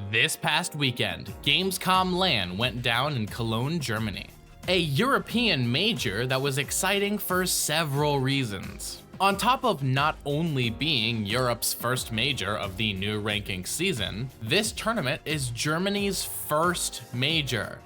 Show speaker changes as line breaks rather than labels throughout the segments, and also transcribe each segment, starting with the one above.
This past weekend, Gamescom Lan went down in Cologne, Germany. A European major that was exciting for several reasons. On top of not only being Europe's first major of the new ranking season, this tournament is Germany's first major,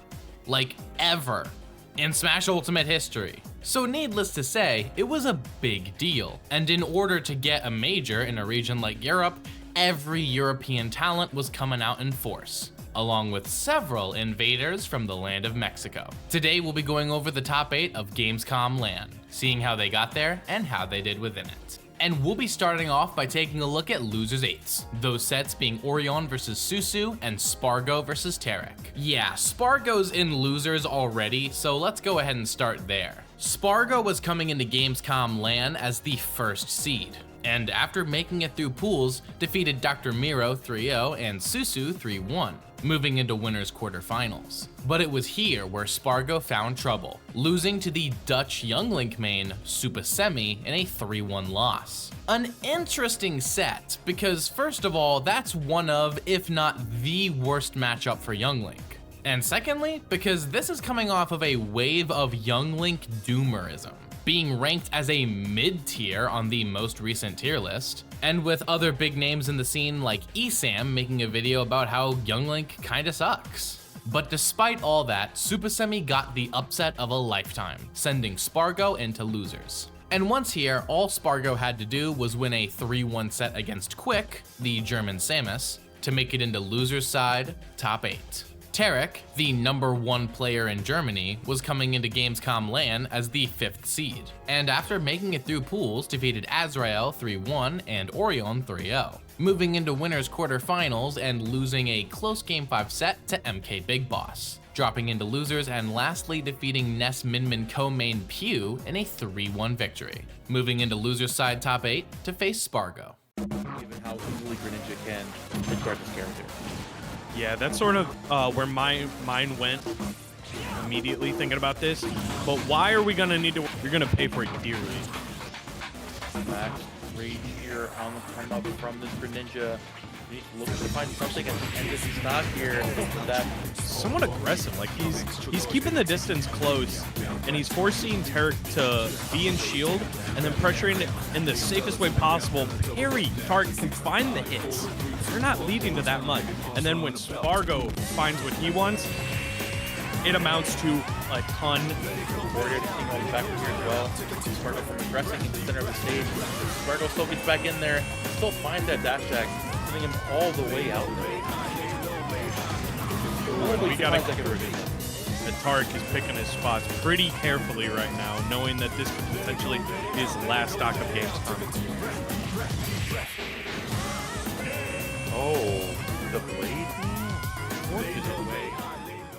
like ever, in Smash Ultimate history. So needless to say, it was a big deal, and in order to get a major in a region like Europe, every European talent was coming out in force, along with several invaders from the land of Mexico. Today we'll be going over the top 8 of Gamescom Lan, seeing how they got there and how they did within it. And we'll be starting off by taking a look at Losers 8s, those sets being Orion vs Susu and Spargo vs Tarek. Yeah, Spargo's in Losers already, so let's go ahead and start there. Spargo was coming into Gamescom Lan as the first seed, and after making it through pools, defeated Dr. Miro 3-0 and Susu 3-1, moving into winners quarterfinals. But it was here where Spargo found trouble, losing to the Dutch Young Link main Super Semi in a 3-1 loss. An interesting set, because first of all, that's one of, if not the worst matchup for Young Link. And secondly, because this is coming off of a wave of Young Link doomerism, being ranked as a mid-tier on the most recent tier list, and with other big names in the scene like Esam making a video about how Young Link kinda sucks. But despite all that, Super Semi got the upset of a lifetime, sending Spargo into Losers. And once here, all Spargo had to do was win a 3-1 set against Quick, the German Samus, to make it into Losers side, top 8. Tarek, the #1 player in Germany, was coming into Gamescom Lan as the 5th seed, and after making it through pools, defeated Azrael 3-1 and Orion 3-0, moving into winners quarterfinals and losing a close Game 5 set to MK Big Boss, dropping into Losers and lastly defeating Ness Minmin co-main Pew in a 3-1 victory, moving into Losers side top 8 to face Spargo.
Even how easily Greninja can discard this character.
Yeah, that's sort of where my mind went immediately thinking about this. But why are we gonna need to? You're gonna pay for it dearly.
Max Rage here on the come up from this Greninja. Looking to find something at the end of the stock here. That
Somewhat aggressive. Like he's keeping the distance close, and he's forcing Tarek to be in shield, and then pressuring it in the safest way possible. Parry Tarek can find the hits. They're not leading to that much. And then when Spargo finds what he wants, it amounts to a ton.
Warrior taking all the back here as well. Spargo from aggressing in the center of the stage. Spargo still gets back in there, still finds that dash attack, sending him all the way out there.
We gotta get rid of it. And Tarek is picking his spots pretty carefully right now, knowing that this could potentially be his last stock of Gamescom.
Oh, the blade?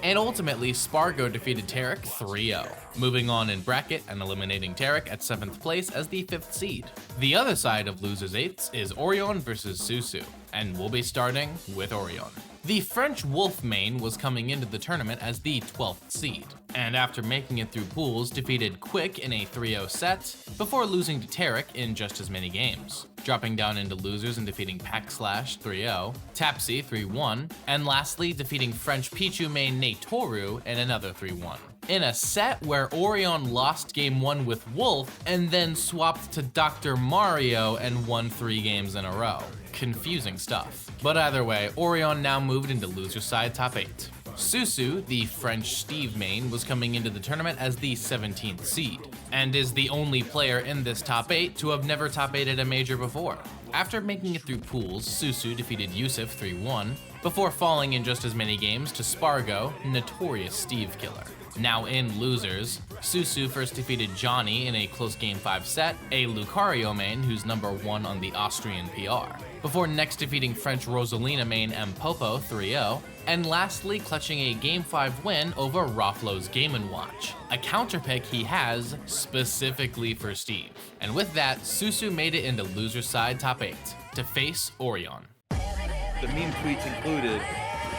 And ultimately, Spargo defeated Tarek 3-0, moving on in bracket and eliminating Tarek at 7th place as the 5th seed. The other side of Losers 8s is Orion vs Susu, and we'll be starting with Orion. The French Wolf main was coming into the tournament as the 12th seed, and after making it through pools, defeated Quick in a 3-0 set, before losing to Tarek in just as many games, dropping down into Losers and defeating Packslash 3-0, Tapsy 3-1, and lastly defeating French Pichu main Natoru in another 3-1. In a set where Orion lost game 1 with Wolf and then swapped to Dr. Mario and won 3 games in a row. Confusing stuff. But either way, Orion now moved into Loser side top 8. Susu, the French Steve main, was coming into the tournament as the 17th seed, and is the only player in this top 8 to have never top 8'd a major before. After making it through pools, Susu defeated Yusuf 3-1, before falling in just as many games to Spargo, notorious Steve killer. Now in Losers, Susu first defeated Johnny in a close Game 5 set, a Lucario main who's #1 on the Austrian PR, before next defeating French Rosalina main Mpopo 3-0, and lastly clutching a Game 5 win over Roflo's Game & Watch, a counterpick he has specifically for Steve. And with that, Susu made it into Loser side top 8 to face Orion.
The meme tweets included.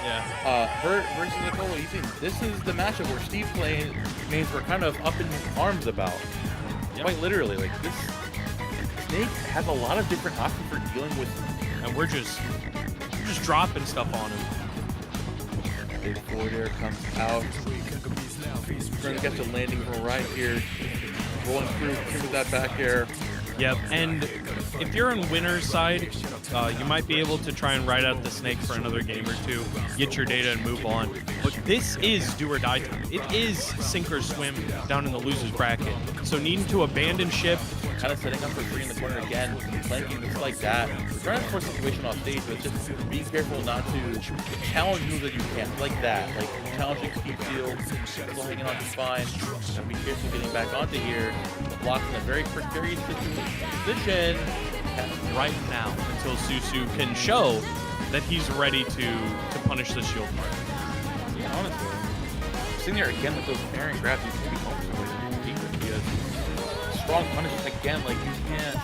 Yeah.
Hurt versus Nicole Eaton. This is the matchup where Steve mains were kind of up in arms about. Yep. Quite literally, like this Snake has a lot of different options for dealing with.
And we're just dropping stuff on him.
Big forward air comes out. Trying to get the landing from right here. Rolling through that back air.
Yep, and if you're on winner's side, you might be able to try and ride out the snake for another game or two, get your data and move on. But this is do or die time. It is sink or swim down in the loser's bracket. So needing to abandon ship.
Kind of setting up for 3 in the corner again, flanking just like that. Trying to force a situation off stage, but just being careful not to challenge moves that you can't, like that. Like challenging speed field, still hanging on just fine. And be careful getting back onto here. The block's in a very precarious position.
Right now, until Susu can show that he's ready to punish the shield part.
Yeah, honestly. Sitting there again with those pairing grabs, you can be almost like because strong punish again, like you can't.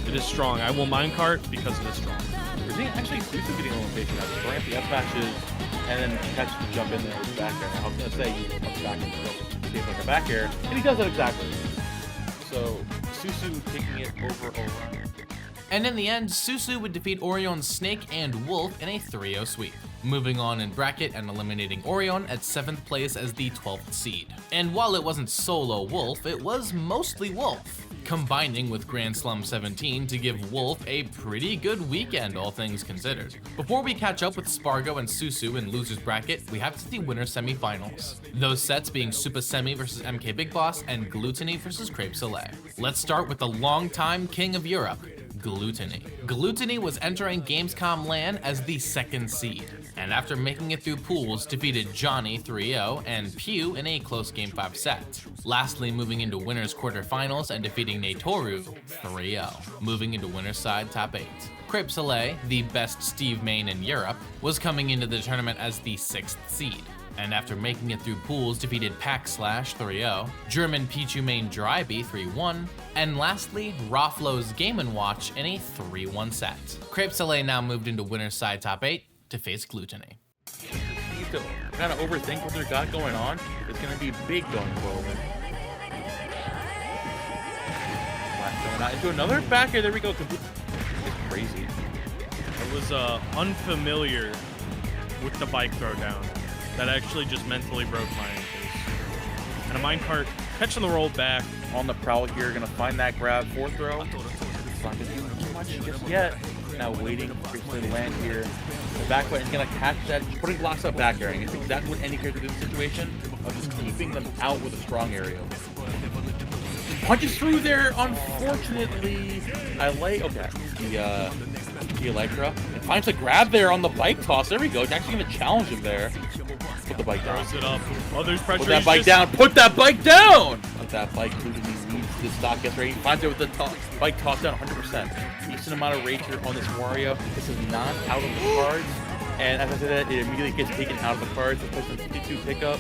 It is strong. I will minecart because it is strong.
We're seeing actually Susu getting a location out of ramp the F matches and then catch the jump in there with the back air. Now, I was gonna say he comes back and saves like a back air, and he does that exactly. So Susu taking it over Orion.
And in the end, Susu would defeat Orion's Snake and Wolf in a 3-0 sweep, moving on in bracket and eliminating Orion at 7th place as the 12th seed. And while it wasn't solo Wolf, it was mostly Wolf, combining with Grand Slam 17 to give Wolf a pretty good weekend, all things considered. Before we catch up with Spargo and Susu in losers bracket, we have the winner semifinals. Those sets being Super Semi versus MK Big Boss and Gluttony versus Crepe Soleil. Let's start with the longtime king of Europe, Gluttony. Gluttony was entering Gamescom Lan as the 2nd seed, and after making it through pools, defeated Johnny 3-0 and Pew in a close Game 5 set. Lastly, moving into winners quarterfinals and defeating Natoru 3-0, moving into winners side top 8. Crepe Soleil, the best Steve main in Europe, was coming into the tournament as the 6th seed, and after making it through pools, defeated Packslash 3-0, German Pichu main Dryby 3-1, and lastly, Raflo's Game & Watch in a 3-1 set. Crepe Soleil now moved into winner's side top 8 to face Gluttony.
You need to kind of overthink what they got going on. It's going to be big going forward. Going out into another back here. There we go. It's crazy.
I was unfamiliar with the bike throw down. That actually just mentally broke my ankles. And a minecart catching the roll back.
On the prowl here, gonna find that grab, 4th throw. It's not gonna do too much just yet. Now waiting for it to land here. The back button is gonna catch that, putting blocks up back airing. It's exactly what any character does in this situation of just keeping them out with a strong aerial. Punches through there, unfortunately. Okay. The Electra. And finds a grab there on the bike toss. There we go. It's actually gonna challenge him there. Put the bike down.
Throws it up. Oh, there's pressure.
Put that bike down. Put that bike down! Put that bike through the needs this stock gets ready. He finds it with the bike tossed down 100%. Decent amount of rage here on this Wario. This is not out of the cards. And as I said, it immediately gets taken out of the cards. It puts a 52 pickup.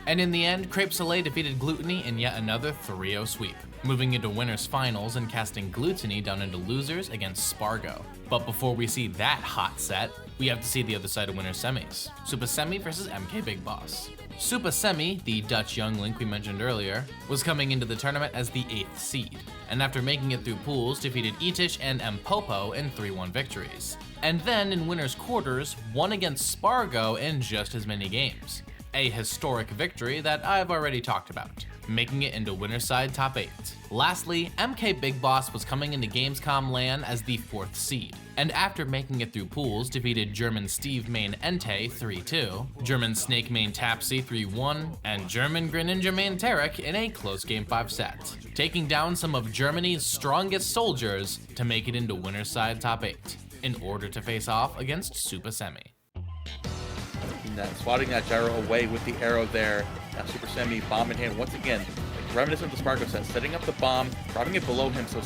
And in the end, Crepe Soleil defeated Gluttony in yet another 3-0 sweep, moving into winners finals and casting Gluttony down into losers against Spargo. But before we see that hot set, we have to see the other side of winners semis, Super Semi versus MK Big Boss. Super Semi, the Dutch young link we mentioned earlier, was coming into the tournament as the 8th seed, and after making it through pools, defeated Itish and Mpopo in 3-1 victories. And then in winners quarters, won against Spargo in just as many games. A historic victory that I've already talked about, making it into winner's side top 8. Lastly, MK Big Boss was coming into Gamescom Lan as the 4th seed, and after making it through pools, defeated German Steve main Entei 3-2, German Snake main Tapsy 3-1, and German Greninja main Tarek in a close Game 5 set, taking down some of Germany's strongest soldiers to make it into winner's side top 8, in order to face off against Super Semi.
Swatting that gyro away with the arrow there. Now Super Semi, bomb in hand once again. Like reminiscent of the Spargo set, setting up the bomb, dropping it below him. So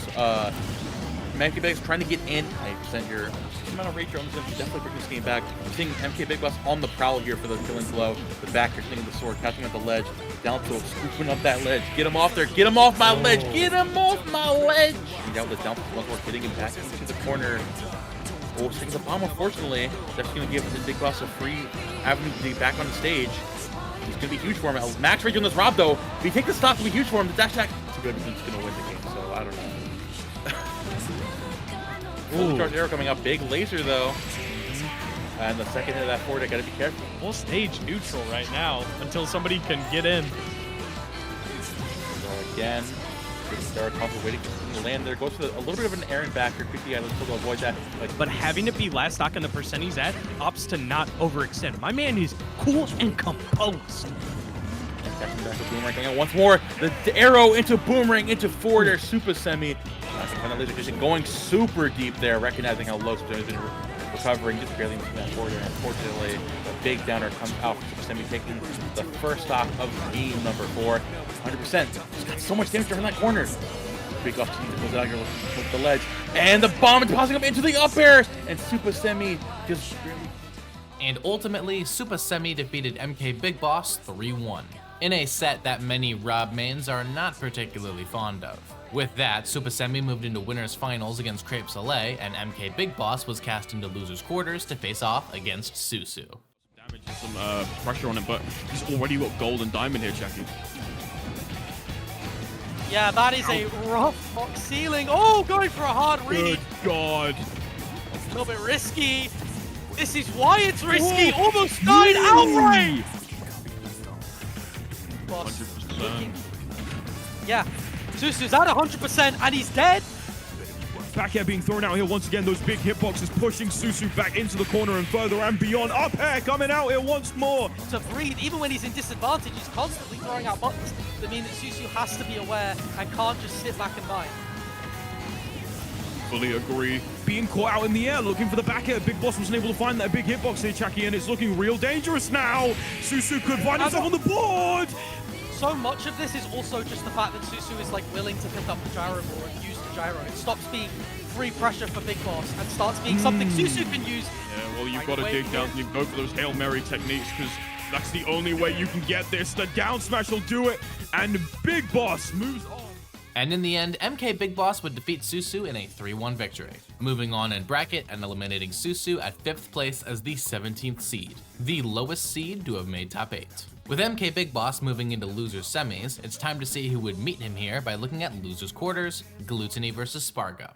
MK Big's trying to get in. 90% here. Just the amount of rage on this definitely bring this game back. We're seeing MK Big Boss on the prowl here for the killing blow. The back here, cleaning the sword, catching at the ledge. Down to scooping up that ledge. Get him off there. Get him off my ledge. Get him off my ledge. And down with the down once more, getting him back into the corner. Oh, taking the bomb, unfortunately. That's going to give the Big Boss a free avenue to get back on the stage. He's going to be huge for him. Max rage on this Rob, though. If he takes the stop, it'll be huge for him. The dash attack, it's good. He's going to win the game, so I don't know. Full charge arrow coming up. Big laser, though. And the second hit of that forward, I gotta be careful.
Full stage neutral right now until somebody can get in.
So again, there are console waiting to land there. Goes to a little bit of an errand back here. Quickly, I'm able to avoid that.
But having it be last stock on the percent he's at opts to not overextend. My man is cool and composed.
And catching back with Boomerang coming out once more. The arrow into Boomerang into forward air Super Semi. Kind of laser vision going super deep there, recognizing how low Super Semi has been recovering, just barely missing that forward air. Unfortunately, the big downer comes out for Super Semi, taking the first stock of game number 4. 100%. He's got so much damage from that corner. Big up team that goes out here with the ledge. And the bomb tossing up into the up air. And Super Semi just really...
And ultimately, Super Semi defeated MK Big Boss 3-1, in a set that many Rob mains are not particularly fond of. With that, Super Semi moved into winners finals against Crepe Soleil, and MK Big Boss was cast into losers quarters to face off against Susu.
Damage and some pressure on him, but he's already got gold and diamond here, Jackie.
Yeah, that is a rough box ceiling. Oh, going for a hard read.
Good God.
A little bit risky. This is why it's risky. Almost died outright. Boss
100%.
Yeah, Susu's at 100% and he's dead.
Back air being thrown out here once again. Those big hitboxes pushing Susu back into the corner and further and beyond. Up air coming out here once more.
To breathe, even when he's in disadvantage, he's constantly throwing out buttons that mean that Susu has to be aware and can't just sit back and buy.
Fully agree. Being caught out in the air, looking for the back air. Big Boss wasn't able to find that big hitbox here, Chucky, and it's looking real dangerous now. Susu could find himself on the board.
So much of this is also just the fact that Susu is like willing to pick up the gyro more and use the gyro. It stops being free pressure for Big Boss and starts being something Susu can use.
Yeah, well, you've got to dig down and you go for those Hail Mary techniques because that's the only way you can get this. The down smash will do it, and Big Boss moves on.
And in the end, MK Big Boss would defeat Susu in a 3-1 victory, moving on in bracket and eliminating Susu at 5th place as the 17th seed, the lowest seed to have made top 8. With MK Big Boss moving into losers semis, it's time to see who would meet him here by looking at losers quarters, Gluttony versus Spargo.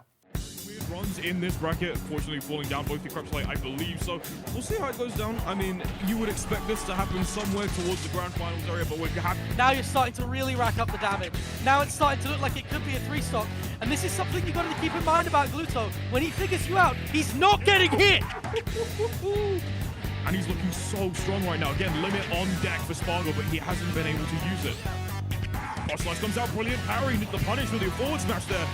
Weird runs in this bracket, unfortunately falling down both the Crepe Soleil, I believe, so we'll see how it goes down. I mean, you would expect this to happen somewhere towards the grand finals area, but we're happy.
Now you're starting to really rack up the damage. Now it's starting to look like it could be a 3-stock, and this is something you've got to keep in mind about Gluto. When he figures you out, he's not getting hit!
And he's looking so strong right now. Again, limit on deck for Spargo, but he hasn't been able to use it. Boss Slice comes out, brilliant parry, the punish with the forward smash there.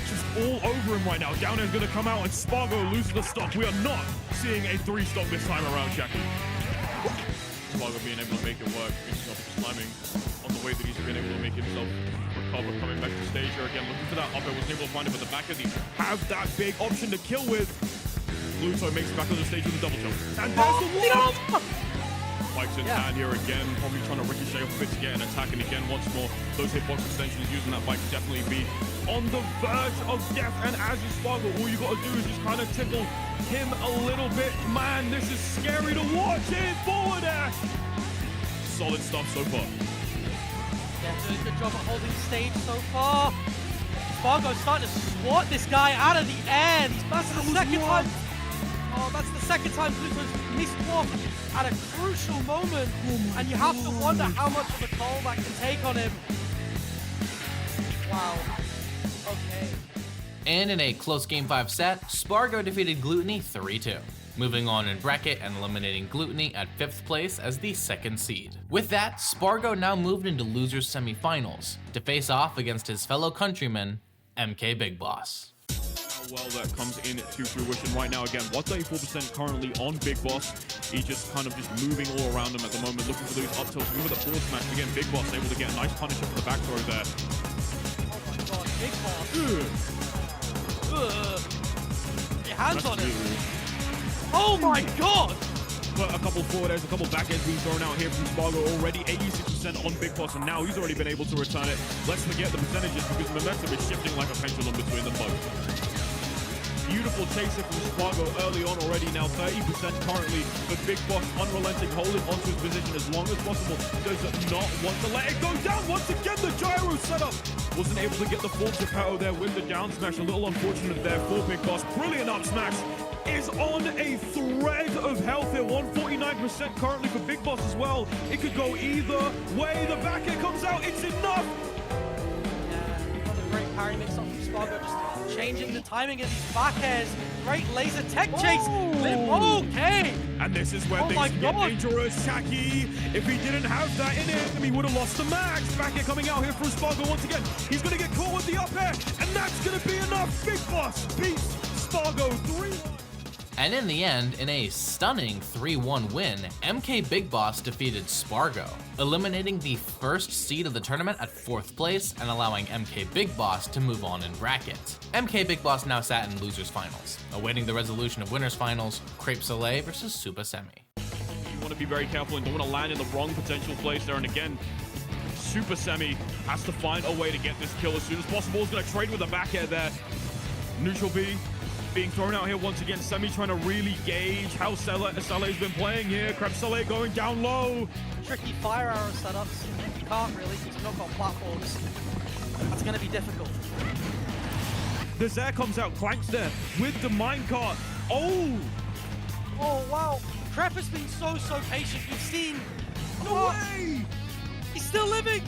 Just all over him right now. Down air's gonna come out and Spargo loses the stock. We are not seeing a 3-stock this time around, Jackie. Spargo being able to make it work, finishing off his timing on the way that he's been able to make himself recover, coming back to stage here again, looking for that up air, wasn't able to find it, but the back of the have that big option to kill with. Gluto makes it back on the stage with a double jump. And there's the one! Spikes in hand here again, probably trying to ricochet off a bit to get an attack, and again, once more, those hitbox extensions using that bike definitely be on the verge of death. And as is Spargo, all you gotta do is just kind of tickle him a little bit. Man, this is scary to watch. It forward air. Solid stuff so far.
Yeah, doing a good job at holding stage so far. Spargo's starting to swat this guy out of the air. That's the second time. Oh, that's the second time Gluto's missed one at a crucial moment. And you have to wonder how much of a toll that can take on him. Wow. Okay.
And in a close Game 5 set, Spargo defeated Gluttony 3-2, moving on in bracket and eliminating Gluttony at 5th place as the 2nd seed. With that, Spargo now moved into losers semifinals to face off against his fellow countryman, MK Big Boss.
Well, that comes into fruition right now. Again, 134% currently on Big Boss. He's just kind of just moving all around him at the moment, looking for those up tilts. Remember the forward smash. Again, Big Boss able to get a nice punish up for the back throw there.
Oh my god, Big Boss. Your hands on him. Oh my god!
But a couple forward airs, a couple back airs being thrown out here from Spargo already. 86% on Big Boss, and now he's already been able to return it. Let's forget the percentages because momentum is shifting like a pendulum between them both. Beautiful chaser from Spargo early on already, now 30% currently, but Big Boss unrelenting, holding onto his position as long as possible, does not want to let it go down. Once again, the gyro setup wasn't able to get the full Geppetto there with the down smash. A little unfortunate there for Big Boss. Brilliant up smash is on a thread 25% currently for Big Boss as well. It could go either way. The back air comes out. It's enough.
Yeah, another great parry mix up from Spargo, just changing the timing of these back airs. Great laser tech chase. Okay.
And this is where things get dangerous. Shaki, if he didn't have that in him, he would have lost the max. Back air coming out here from Spargo once again. He's going to get caught with the up air, and that's going to be enough. Big Boss beats Spargo 3-1.
And in the end, in a stunning 3-1 win, MK Big Boss defeated Spargo, eliminating the first seed of the tournament at 4th place and allowing MK Big Boss to move on in bracket. MK Big Boss now sat in losers finals, awaiting the resolution of winners finals, Crepe Soleil versus Super Semi.
You want to be very careful and don't want to land in the wrong potential place there. And again, Super Semi has to find a way to get this kill as soon as possible. He's going to trade with the back air there. Neutral B being thrown out here once again. Semi trying to really gauge how Saleh's been playing here. Crepe Soleil going down low.
Tricky fire arrow setups. You can't really, because you've not got platforms. That's going to be difficult.
The Zaire comes out, clanks there with the minecart. Oh!
Oh, wow. Crepe has been so patient. We've seen...
No way!
He's still living!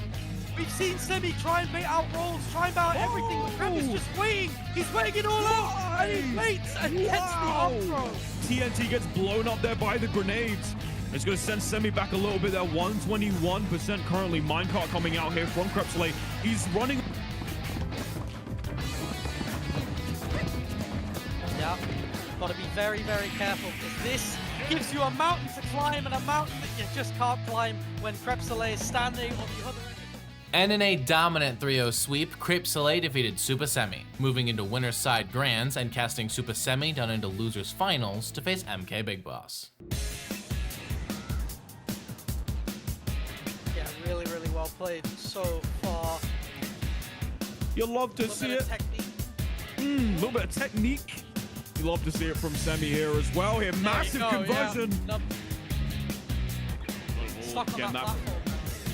We've seen Semi try and bait out rolls, try and bait out everything, but Crepe is just waiting. He's waiting it all out, and he waits and gets the up throw.
TNT gets blown up there by the grenades. It's going to send Semi back a little bit there. 121% currently. Minecart coming out here from Crepe Soleil. He's running.
Yeah, got to be very careful, because this gives you a mountain to climb and a mountain that you just can't climb when Crepe Soleil is standing on the other end.
And in a dominant 3-0 sweep, Crepe Soleil defeated Super Semi, moving into winner's side grands and casting Super Semi down into losers finals to face MK Big Boss.
Yeah, really well played so far.
You'll love to see it. A little bit of technique. You love to see it from Semi here as well. Here, massive conversion.
Yeah. Stuck on that platform.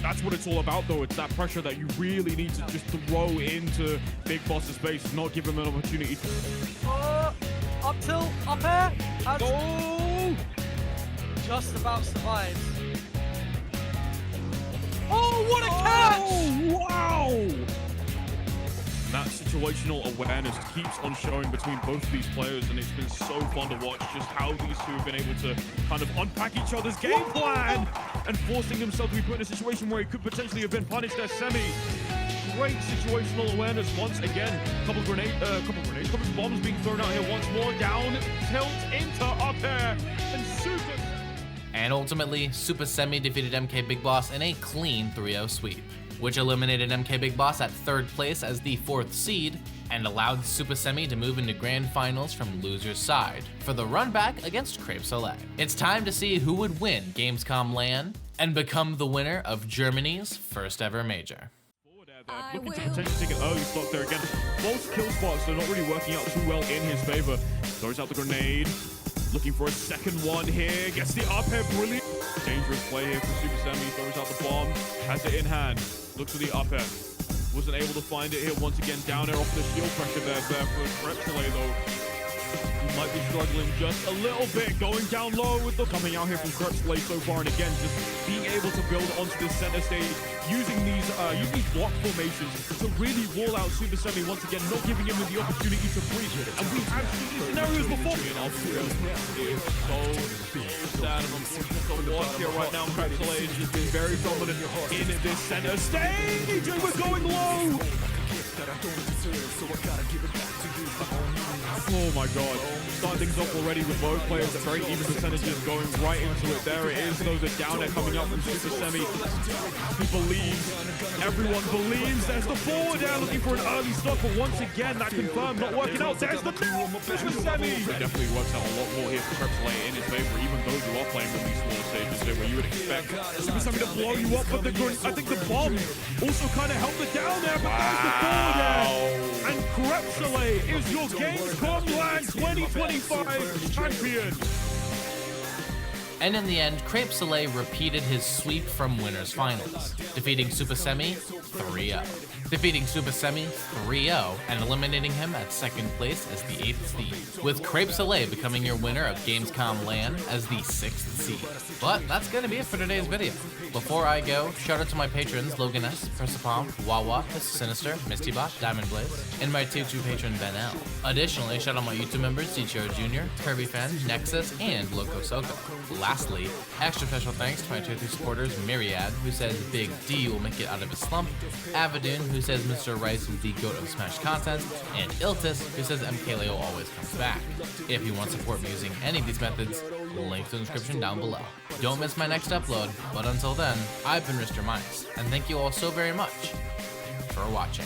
That's what it's all about, though. It's that pressure that you really need to just throw into Big Boss's face, not give him an opportunity.
Up tilt, up air.
Go!
Just about survives. Oh, what a catch!
Oh, wow! That situational awareness keeps on showing between both of these players, and it's been so fun to watch just how these two have been able to kind of unpack each other's game plan and forcing himself to be put in a situation where he could potentially have been punished as Semi. Great situational awareness once again. Couple bombs being thrown out here once more. Down, tilt, into up air, and Super.
And ultimately, Super Semi defeated MK Big Boss in a clean 3-0 sweep, which eliminated MK Big Boss at 3rd place as the 4th seed and allowed Super Semi to move into grand finals from loser's side for the run back against Crepe Soleil. It's time to see who would win Gamescom Lan and become the winner of Germany's first ever major.
Looking to potentially take an early stock there again. Both kill spots, they're not really working out too well in his favor. Throws out the grenade. Looking for a second one here. Gets the up air. Brilliant. Dangerous play here for Super Semi. Throws out the bomb. Has it in hand. Looks for the up air. Wasn't able to find it here once again. Down air off the shield pressure there for Crepe Soleil though. He might be struggling just a little bit. Going down low with the coming out here from Crepe Soleil so far. And again, just being able to build onto this center stage. Using these block formations to really wall out Super Semi once again. Not giving him the opportunity to breathe. And we've had these scenarios before. It's so sad of him to watch here right now. Crepe Soleil has just been very dominant in this center stage. And we're going low. Oh my god. Starting things off already with both players at very even percentages going right into it. There it is. Those are down there coming up from Super Semi. He believes. Everyone believes. There's the forward there looking for an early stop. But once again, that confirmed. Not working out. There's the middle. Super Semi. It definitely works out a lot more here for Crepe Soleil in his favor. Even though you are playing with these smaller stages there where you would expect Super Semi to blow you up. But I think the bomb also kind of helped it down there. But there's the forward there. And Crepe Soleil is your Gamescom Lan 2025 champion.
And in the end, Crepe Soleil repeated his sweep from winners finals, defeating Super Semi 3-0. defeating Super Semi 3-0 and eliminating him at second place as the 8th seed, with Crepe Soleil becoming your winner of Gamescom Lan as the 6th seed. But that's gonna be it for today's video. Before I go, shout out to my patrons Logan S, Persipalm, Wawa, Mr. Sinister, Mistybot, Diamond Blaze, and my tier 2 patron Ben L. Additionally, shout out my YouTube members CTR Jr., Kirby Fan, Nexus, and Loco Soko. Lastly, extra special thanks to my tier 3 supporters Myriad, who says Big D will make it out of his slump, Avidun, who says Mr. Rice is the goat of Smash content, and Iltis, who says MKLeo always comes back. If you want support me using any of these methods, link to the description down below. Don't miss my next upload, but until then, I've been Mr. Mice, and thank you all so very much for watching.